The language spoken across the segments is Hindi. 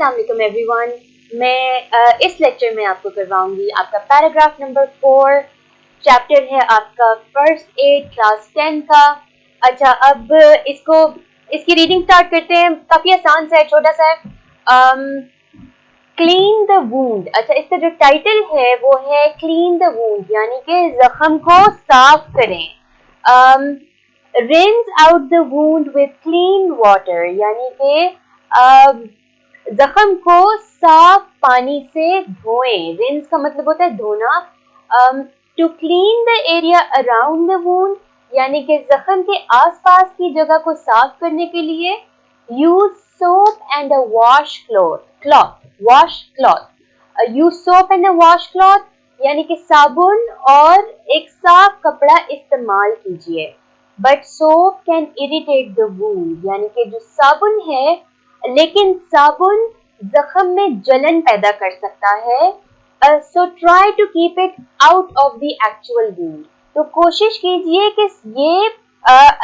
अस्सलाम वालेकुम एवरीवन। मैं इस लेक्चर में आपको करवाऊंगी आपका पैराग्राफ नंबर 4। चैप्टर है आपका फर्स्ट एड क्लास 10 का। अच्छा, अब इसकी रीडिंग स्टार्ट करते हैं। काफ़ी आसान सा है, छोटा सा है। Clean the wound. अच्छा, इसका जो टाइटल है वो है क्लीन द वूंड, यानी कि जख्म को साफ करें। Rinse out the wound with clean water, यानी कि जख्म को साफ पानी से धोएं। रिंस का मतलब होता है धोना। To clean the area around the wound, यानी कि जख्म के आसपास की जगह को साफ करने के लिए use soap and a wash cloth. Use soap and a wash cloth, यानी कि साबुन और एक साफ कपड़ा इस्तेमाल कीजिए। But soap can irritate the wound, यानी कि जो साबुन है, लेकिन साबुन जख्म में जलन पैदा कर सकता है। So try to keep it out of the actual wound. तो कोशिश कीजिए कि ये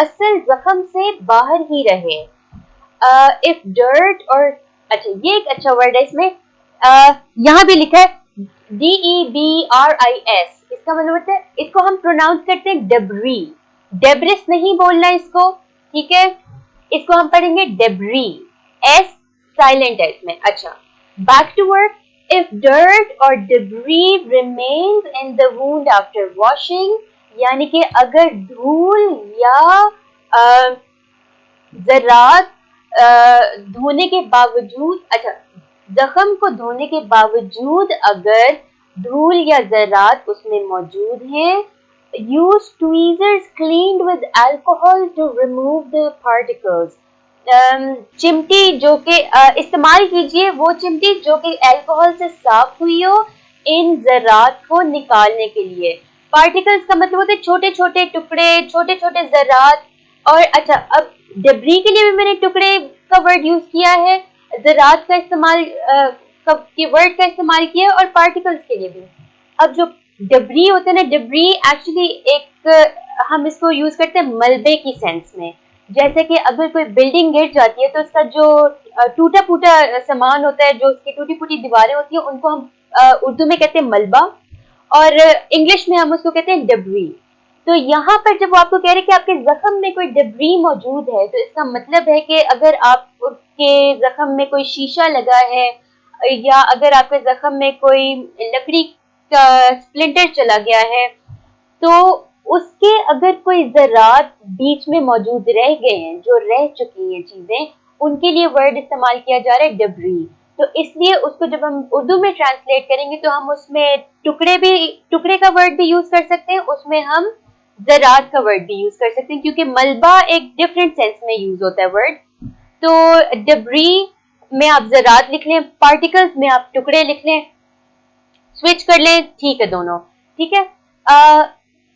असल जख्म से बाहर ही रहे। इफ डर्ट और अच्छा, ये एक अच्छा वर्ड है इसमें। यहाँ भी लिखा है DEBRIS। इसका मतलब होता है, इसको हम प्रोनाउंस करते हैं डेब्री। डेब्रिस नहीं बोलना इसको, ठीक है। इसको हम पढ़ेंगे डेब्री। एस साइलेंट है इसमें। अच्छा, back to work. If dirt और debris remains in the wound after washing, यानी कि अगर धूल या ज़रात धोने के बावजूद, अच्छा, जख्म को धोने के बावजूद अगर धूल या ज़रात उसमें मौजूद हैं, use tweezers cleaned with alcohol to remove the particles. चिमटी जो कि इस्तेमाल कीजिए वो चिमटी जो कि अल्कोहल से साफ हुई हो, इन ज़रात को निकालने के लिए। पार्टिकल्स का मतलब होता है छोटे छोटे टुकड़े, छोटे छोटे ज़रात। और अच्छा, अब डेब्री के लिए भी मैंने टुकड़े का वर्ड यूज किया है, ज़रात का इस्तेमाल के वर्ड का इस्तेमाल किया, और पार्टिकल्स के लिए भी। अब जो डेब्री होता है ना, डेब्री एक्चुअली एक हम इसको यूज करते हैं मलबे की सेंस में। जैसे कि अगर कोई बिल्डिंग गिर जाती है तो उसका जो टूटा फूटा सामान होता है, जो उसकी टूटी फूटी दीवारें होती है, उनको हम उर्दू में कहते हैं मलबा, और इंग्लिश में हम उसको कहते हैं डेब्री। तो यहाँ पर जब वो आपको कह रहे हैं कि आपके जख्म में कोई डेब्री मौजूद है, तो इसका मतलब है कि अगर आपके जख्म में कोई शीशा लगा है, या अगर आपके जख्म में कोई लकड़ी का स्प्लिंटर चला गया है, तो उसके अगर कोई ज़रात बीच में मौजूद रह गए हैं, जो रह चुकी हैं चीजें, उनके लिए वर्ड इस्तेमाल किया जा रहा है डेब्री। तो इसलिए उसको जब हम उर्दू में ट्रांसलेट करेंगे तो हम उसमें टुकड़े का वर्ड भी यूज कर सकते हैं, उसमें हम ज़रात का वर्ड भी यूज कर सकते हैं, क्योंकि मलबा एक डिफरेंट सेंस में यूज होता है वर्ड। तो डेब्री में आप ज़रात लिख लें, पार्टिकल्स में आप टुकड़े लिख लें, स्विच कर लें, ठीक है दोनों, ठीक है।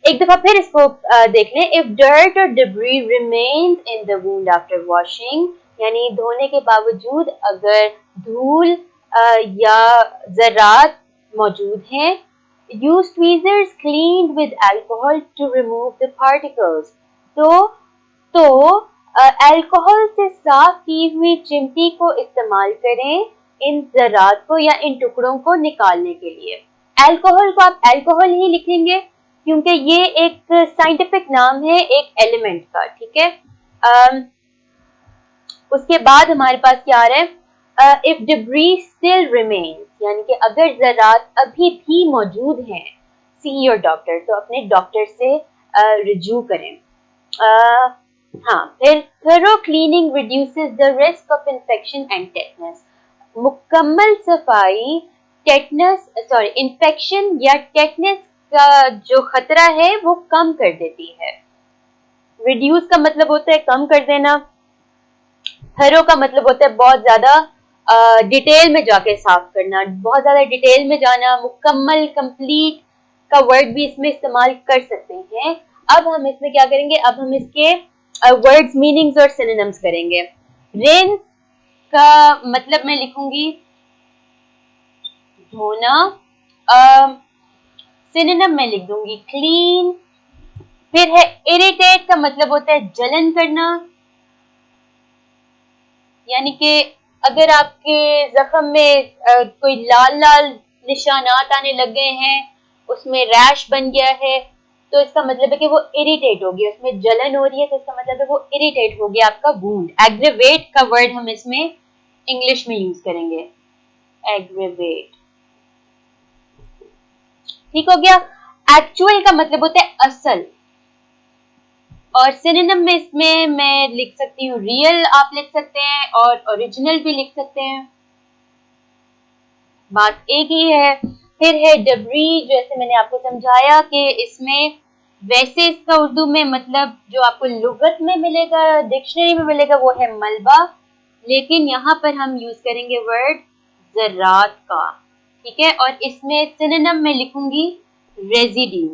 एक दफा फिर इसको देख लें। इफ डर्ट और debris remains in the wound after washing, यानी धोने के बावजूद अगर धूल या ज़रात मौजूद हैं, use tweezers cleaned with alcohol to remove the particles. तो अल्कोहल से साफ की हुई चिमटी को इस्तेमाल करें इन ज़रात को या इन टुकड़ों को निकालने के लिए। अल्कोहल को आप अल्कोहल ही लिखेंगे, क्योंकि ये एक साइंटिफिक नाम है एक एलिमेंट का, ठीक है। उसके बाद हमारे पास क्या आ रहा है, इफ डिब्री स्टिल रिमेन्स, यानी कि अगर ज़रात अभी भी मौजूद हैं, सी योर डॉक्टर, तो अपने डॉक्टर से रिज्यू करें। हाँ, फिर thorough cleaning reduces the risk of infection and tetanus. मुकम्मल सफाई इन्फेक्शन या टेटनस का जो खतरा है वो कम कर देती है। रिड्यूस का मतलब होता है कम कर देना, थरो का मतलब होता है बहुत ज्यादा डिटेल में जाके साफ करना, बहुत ज्यादा डिटेल में जाना। मुकम्मल, कंप्लीट का वर्ड भी इसमें इस्तेमाल कर सकते हैं। अब हम इसमें क्या करेंगे, अब हम इसके वर्ड्स, मीनिंग्स और सिनोनिम्स करेंगे। रिंस का मतलब मैं लिखूंगी धोना, सिनोनिम में लिख दूंगी क्लीन। फिर है इरिटेट का मतलब होता है जलन करना, यानी कि अगर आपके जख्म में कोई लाल लाल निशानात आने लगे हैं, उसमें रैश बन गया है, तो इसका मतलब है कि वो इरिटेट हो गया, उसमें जलन हो रही है, तो इसका मतलब है वो इरिटेट हो गया आपका वूंड। एग्रीवेट का वर्ड हम इसमें इंग्लिश में यूज करेंगे, एग्रीवेट। ठीक हो गया। एक्चुअल का मतलब होता है असल, और सिनोनिम में इसमें मैं लिख सकती हूँ रियल, आप लिख सकते हैं, और ओरिजिनल भी लिख सकते हैं, बात एक ही है। फिर है डबरी, जैसे मैंने आपको समझाया कि इसमें वैसे इसका उर्दू में मतलब जो आपको लुगत में मिलेगा, डिक्शनरी में मिलेगा, वो है मलबा, लेकिन यहाँ पर हम यूज करेंगे वर्ड ज़रात का। ठीक है, और इसमें सिनोनिम में लिखूंगी रेजिड्यू।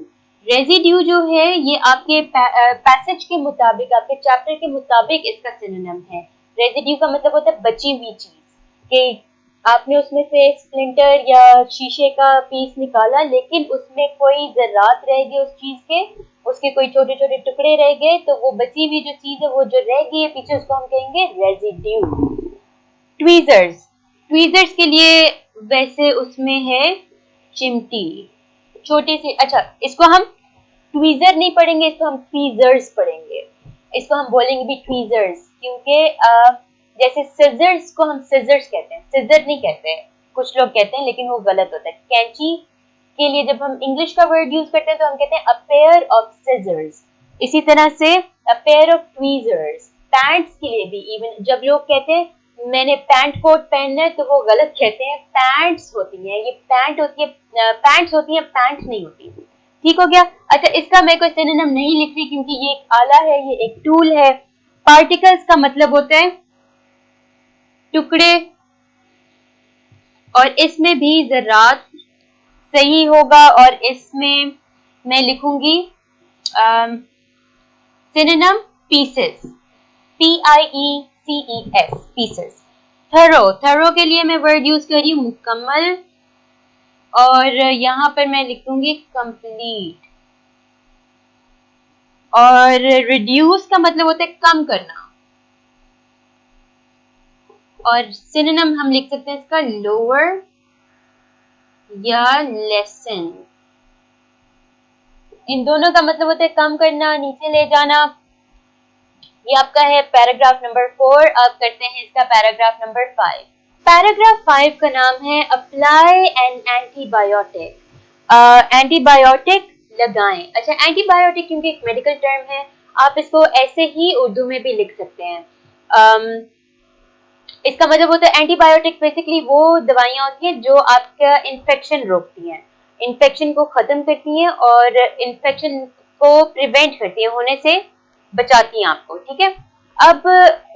रेजिड्यू जो है ये आपके पैसेज के मुताबिक, आपके चैप्टर के मुताबिक इसका सिनोनिम है। रेजिड्यू का मतलब होता है बची हुई चीज, कि आपने उसमें से स्प्लिंटर या शीशे का पीस निकाला, लेकिन उसमें कोई जर्रात रह गई उस चीज के, उसके कोई छोटे छोटे टुकड़े रह गए, तो वो बची हुई जो चीज है वो जो रह गई है पीछे, उसको हम कहेंगे रेजिड्यू। ट्वीजर्स, ट्वीजर्स के लिए वैसे उसमें है चिमटी, छोटी सी। अच्छा, इसको हम ट्वीजर नहीं पढ़ेंगे, इसको हम ट्वीजर्स पढ़ेंगे। इसको हम बोलेंगे भी ट्वीजर्स, क्योंकि जैसे सिजर्स को हम सिजर्स कहते हैं, सिजर नहीं कहते हैं, कुछ लोग कहते हैं, लेकिन वो गलत होता है। कैंची के लिए जब हम इंग्लिश का वर्ड यूज करते हैं तो हम कहते हैं अ पेयर ऑफ सिजर्स। इसी तरह से a pair of tweezers. Pants के लिए भी इवन जब लोग कहते हैं मैंने पैंट कोट पहनना है, तो वो गलत कहते हैं, पैंट्स होती है, ये पैंट होती है, पैंट्स होती है, पैंट नहीं होती। ठीक हो गया। अच्छा, इसका मैं कोई सिनोनिम नहीं लिख रही क्योंकि ये एक आला है, ये एक टूल है। पार्टिकल्स का मतलब होता है टुकड़े, और इसमें भी ज़रात सही होगा, और इसमें मैं लिखूंगी synonym pieces, PIECES, pieces. Thorough, thorough के लिए मैं वर्ड यूज कर रही हूँ मुकम्मल, और यहाँ पर मैं लिखूंगी कंप्लीट। और रिड्यूस का मतलब होता है कम करना, और सिनोनिम हम लिख सकते हैं इसका लोअर या लेसन। इन दोनों का मतलब होता है कम करना, नीचे ले जाना। ये आपका है पैराग्राफ नंबर 4। अब करते हैं इसका पैराग्राफ नंबर 5। पैराग्राफ 5 का नाम है अप्लाई एन एंटीबायोटिक। एंटीबायोटिक लगाएं। अच्छा, एंटीबायोटिक क्योंकि एक मेडिकल टर्म है, आप इसको ऐसे ही उर्दू में भी लिख सकते हैं। इसका मतलब होता है एंटीबायोटिक बेसिकली वो दवाइयाँ होती हैं जो आपका इन्फेक्शन रोकती हैं, इन्फेक्शन को खत्म करती हैं, और इन्फेक्शन को प्रिवेंट करती हैं, होने से बचाती हैं आपको। ठीक है, अब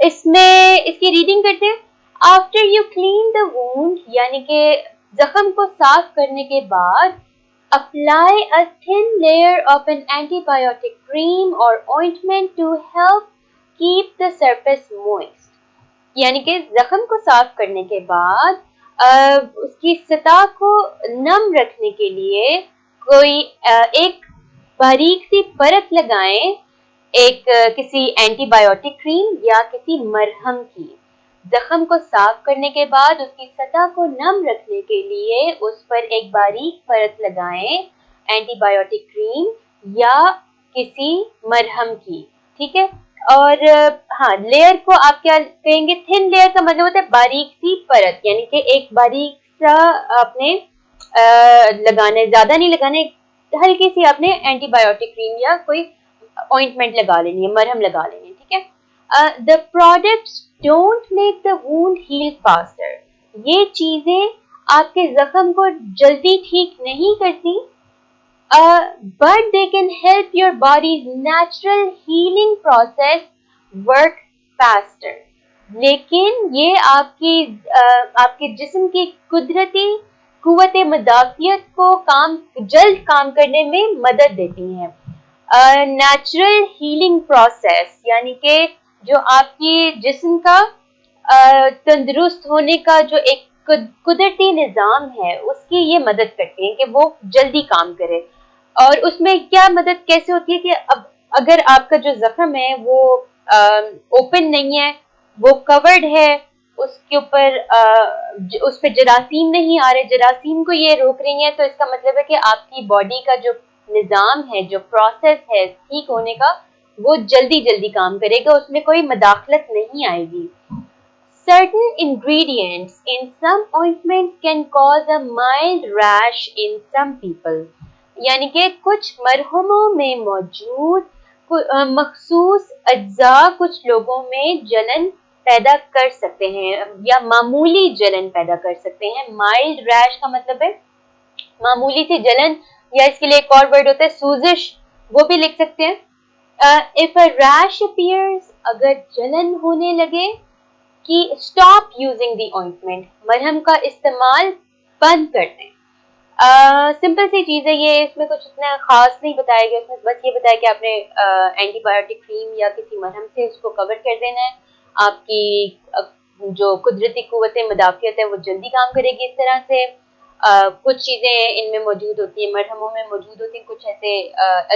इसमें इसकी रीडिंग करते हैं। After you clean the wound, यानी कि जख्म को साफ करने के बाद, apply a thin layer of an antibiotic cream और ointment to help keep the surface moist. यानी कि जख्म को साफ करने के बाद उसकी सतह को नम रखने के लिए कोई एक बारीक सी परत लगाएं, एक किसी एंटीबायोटिक क्रीम या किसी मरहम की। जख्म को साफ करने के बाद उसकी सतह को नम रखने के लिए उस पर एक बारीक परत लगाएं, एंटीबायोटिक क्रीम या किसी मरहम की। ठीक है, और हाँ, लेयर को आप क्या कहेंगे, थिन लेयर का मतलब होता है बारीक सी परत, यानी कि एक बारीक सा आपने लगाने, ज्यादा नहीं लगाने, हल्की सी आपने एंटीबायोटिक क्रीम या कोई ऑइंटमेंट लगा लेनी है, मरहम लगा लेनी है। ठीक है, the products don't make the wound heal faster. ये चीजें आपके जख्म को जल्दी ठीक नहीं करती, but they can help your body's natural healing process work faster. लेकिन ये आपके जिस्म की कुदरती कुव्वत मुदाफियत को जल्द काम करने में मदद देती हैं। नेचुरल हीलिंग प्रोसेस, यानी कि जो आपकी जिस्म का तंदुरुस्त होने का जो एक कुदरती निज़ाम है, उसकी ये मदद करती है कि वो जल्दी काम करे। और उसमें क्या मदद कैसे होती है कि अब अगर आपका जो जख्म है वो ओपन नहीं है, वो कवर्ड है, उसके ऊपर उस पर जरासीम नहीं आ रहे, जरासीम को ये रोक रही है, तो इसका मतलब है कि आपकी बॉडी का जो निज़ाम है, जो प्रोसेस है ठीक होने का, वो जल्दी जल्दी काम करेगा, उसमें कोई मदाखलत नहीं आएगी। Certain ingredients in some ointments can cause a mild rash in some people. यानी कि कुछ मरहमों में मौजूद मखसूस अज्जा कुछ लोगों में जलन पैदा कर सकते हैं या मामूली जलन पैदा कर सकते हैं। माइल्ड रैश का मतलब है मामूली सी जलन, या इसके लिए एक और वर्ड होता है सूजिश, वो भी लिख सकते हैं। इफ अ रैश अपीयर्स, अगर जलन होने लगे, कि स्टॉप यूजिंग द ऑइंटमेंट, मरहम का इस्तेमाल बंद कर दें। सिंपल सी चीज़ है ये, इसमें कुछ इतना खास नहीं बताया गया, उसमें बस ये बताया कि आपने एंटीबायोटिक क्रीम या किसी मरहम से उसको कवर कर देना है। आपकी जो कुदरती कुव्वत मदाफ़ियत है वो जल्दी काम करेगी इस तरह से। कुछ चीज़ें इनमें मौजूद होती हैं, मरहमों में मौजूद होती हैं, कुछ ऐसे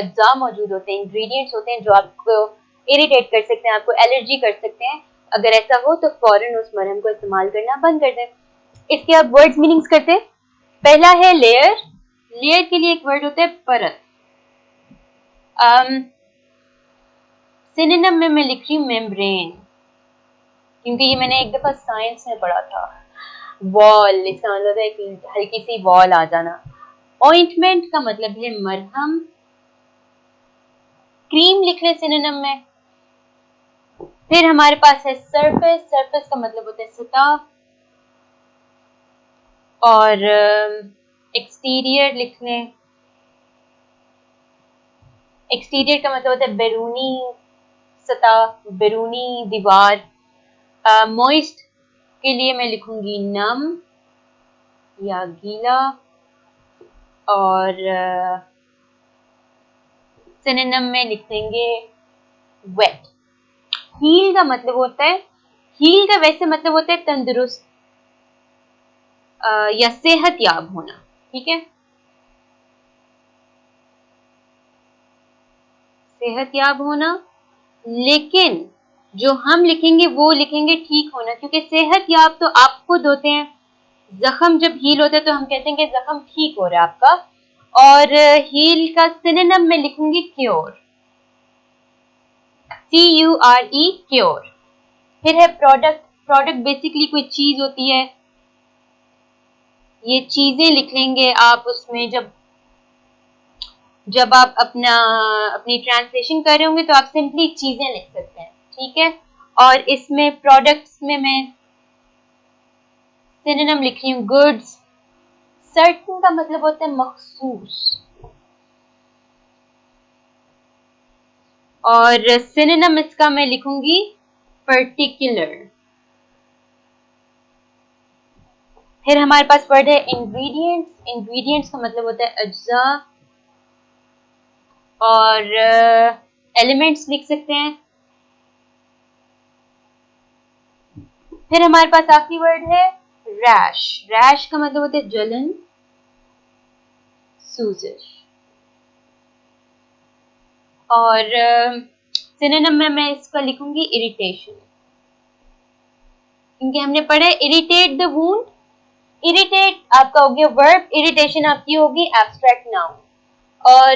अज्जा मौजूद होते हैं, इंग्रेडिएंट्स होते हैं जो आपको इरिटेट कर सकते हैं, आपको एलर्जी कर सकते हैं। अगर ऐसा हो तो फौरन उस मरहम को इस्तेमाल करना बंद कर दें। इसके अब वर्ड्स मीनिंग्स करते हैं। पहला है लेयर। लेयर के लिए एक वर्ड होता है परत। सिनोनिम में मैं लिख रही हूँ मेम्ब्रेन, क्योंकि ये मैंने एक दफा साइंस में पढ़ा था। वॉल, इसका मतलब है कि हल्की सी वॉल आ जाना। ऑइंटमेंट का मतलब है मरहम। क्रीम लिख लें सिनोनिम में। फिर हमारे पास है सरफेस। सरफेस का मतलब होता है सतह। और एक्सटीरियर लिख लें। एक्सटीरियर का मतलब होता है बैरूनी सतह, बैरूनी दीवार। मॉइस्ट के लिए मैं लिखूंगी नम या गीला। और सिनोनिम में लिख देंगे वेट। हील का मतलब होता है, हील का वैसे मतलब होता है तंदुरुस्त या सेहतयाब होना, ठीक है, सेहतयाब होना। लेकिन जो हम लिखेंगे वो लिखेंगे ठीक होना, क्योंकि सेहतयाब तो आप खुद होते हैं। जख्म जब हील होता है तो हम कहते हैं कि जख्म ठीक हो रहा है आपका। और हील का सिनोनिम में लिखूंगी क्योर, CURE, क्योर। फिर है प्रोडक्ट। प्रोडक्ट बेसिकली कोई चीज होती है, ये चीजें लिख लेंगे आप उसमें। जब आप अपनी ट्रांसलेशन कर रहे होंगे तो आप सिंपली चीजें लिख सकते हैं, ठीक है। और इसमें प्रोडक्ट्स में मैं सिनोनिम लिख रही हूँ गुड्स। सर्टन का मतलब होता है मखसूस, और सिनोनिम इसका मैं लिखूंगी पर्टिकुलर। फिर हमारे पास वर्ड है इंग्रेडिएंट्स। इंग्रेडिएंट्स का मतलब होता है अज्जा, और एलिमेंट्स लिख सकते हैं। फिर हमारे पास आखिरी वर्ड है रैश। रैश का मतलब होता है जलन, सूजिश। और सिनोनिम में मैं इसका लिखूंगी इरिटेशन, क्योंकि हमने पढ़ा है इरिटेट द वूंड। इरिटेट आपका हो गया वर्ब, इरिटेशन आपकी होगी एब्स्ट्रैक्ट नाउन। और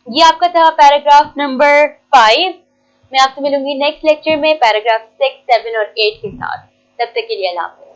ये आपका था पैराग्राफ नंबर 5। मैं आपसे मिलूंगी नेक्स्ट लेक्चर में पैराग्राफ 6, 7 और 8 के साथ। तब तक के लिए अल्लाह हाफ़िज़।